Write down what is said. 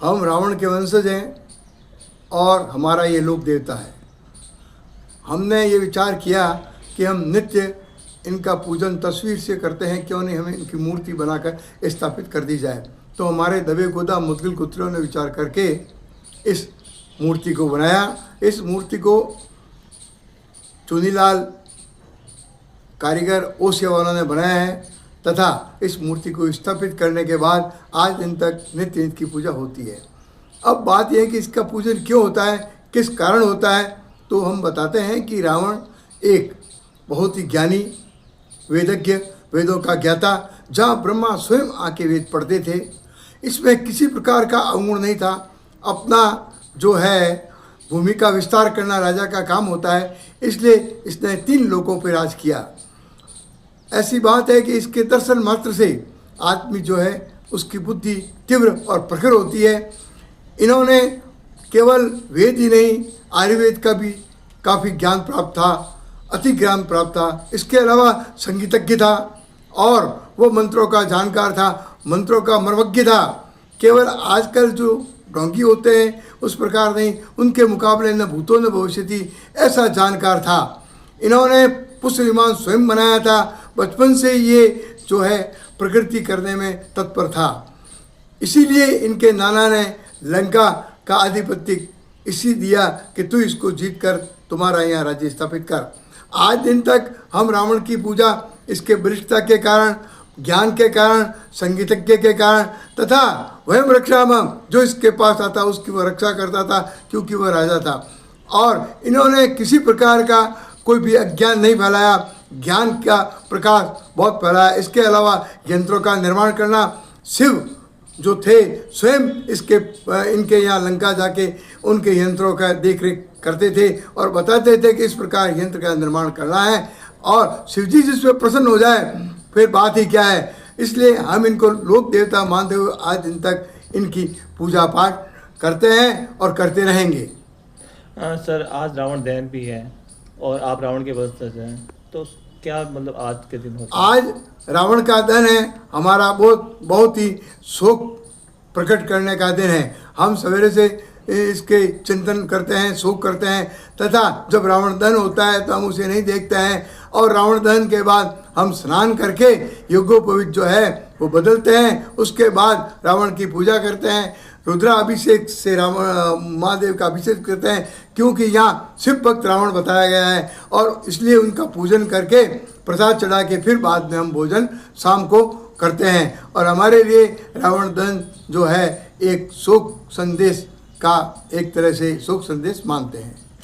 हम रावण के वंशज हैं और हमारा ये लोक देवता है। हमने ये विचार किया कि हम नित्य इनका पूजन तस्वीर से करते हैं, क्यों नहीं हमें इनकी मूर्ति बनाकर स्थापित कर दी जाए। तो हमारे दबे गोदा मुदगिल कुत्रों ने विचार करके इस मूर्ति को बनाया। इस मूर्ति को चुनीलाल कारीगर ओसिया वालों ने बनाया है तथा इस मूर्ति को स्थापित करने के बाद आज दिन तक नित्य इनकी पूजा होती है। अब बात यह है कि इसका पूजन क्यों होता है, किस कारण होता है, तो हम बताते हैं कि रावण एक बहुत ही ज्ञानी वेदज्ञ, वेदों का ज्ञाता, जहाँ ब्रह्मा स्वयं आके वेद पढ़ते थे, इसमें किसी प्रकार का अवगुण नहीं था। अपना जो है भूमि का विस्तार करना राजा का काम होता है, इसलिए इसने 3 लोकों पर राज किया। ऐसी बात है कि इसके दर्शन मात्र से आदमी जो है उसकी बुद्धि तीव्र और प्रखर होती है। इन्होंने केवल वेद ही नहीं, आयुर्वेद का भी काफ़ी ज्ञान प्राप्त था, अति ज्ञान प्राप्त था। इसके अलावा संगीतज्ञ था और वो मंत्रों का जानकार था, मंत्रों का मर्मज्ञ था। केवल आजकल जो ढोंगी होते हैं उस प्रकार नहीं, उनके मुकाबले न भूतों न भविष्यति ऐसा जानकार था। इन्होंने पुष्प विमान स्वयं बनाया था। बचपन से ये जो है प्रकृति करने में तत्पर था। इसीलिए इनके नाना ने लंका का आधिपत्य इसी दिया कि तू इसको जीत कर तुम्हारा यहाँ राज्य स्थापित कर। आज दिन तक हम रावण की पूजा इसके वरिष्ठता के कारण, ज्ञान के कारण, संगीतज्ञ के कारण तथा वह रक्षा में जो इसके पास आता उसकी वह रक्षा करता था, क्योंकि वह राजा था। और इन्होंने किसी प्रकार का कोई भी अज्ञान नहीं फैलाया, ज्ञान का प्रकाश बहुत फैलाया। इसके अलावा यंत्रों का निर्माण करना, शिव जो थे स्वयं इनके यहाँ लंका जाके उनके यंत्रों का देख रेख करते थे और बताते थे कि इस प्रकार यंत्र का निर्माण करना है और शिवजी जिस पर प्रसन्न हो जाए फिर बात ही क्या है। इसलिए हम इनको लोक देवता मानते हुए आज दिन तक इनकी पूजा पाठ करते हैं और करते रहेंगे। सर, आज रावण दहन भी है और आप रावण के वंशज हैं, तो क्या मतलब आज के दिन होता है? आज रावण का दिन है, हमारा बहुत ही शोक प्रकट करने का दिन है। हम सवेरे से इसके चिंतन करते हैं, शोक करते हैं तथा जब रावण दहन होता है तो हम उसे नहीं देखते हैं। और रावण दहन के बाद हम स्नान करके यज्ञोपवीत जो है वो बदलते हैं। उसके बाद रावण की पूजा करते हैं, रुद्राभिषेक से रावण महादेव का अभिषेक करते हैं, क्योंकि यहाँ शिव भक्त रावण बताया गया है। और इसलिए उनका पूजन करके प्रसाद चढ़ा के फिर बाद में हम भोजन शाम को करते हैं। और हमारे लिए रावण दहन जो है एक शोक संदेश का, एक तरह से शोक संदेश मानते हैं।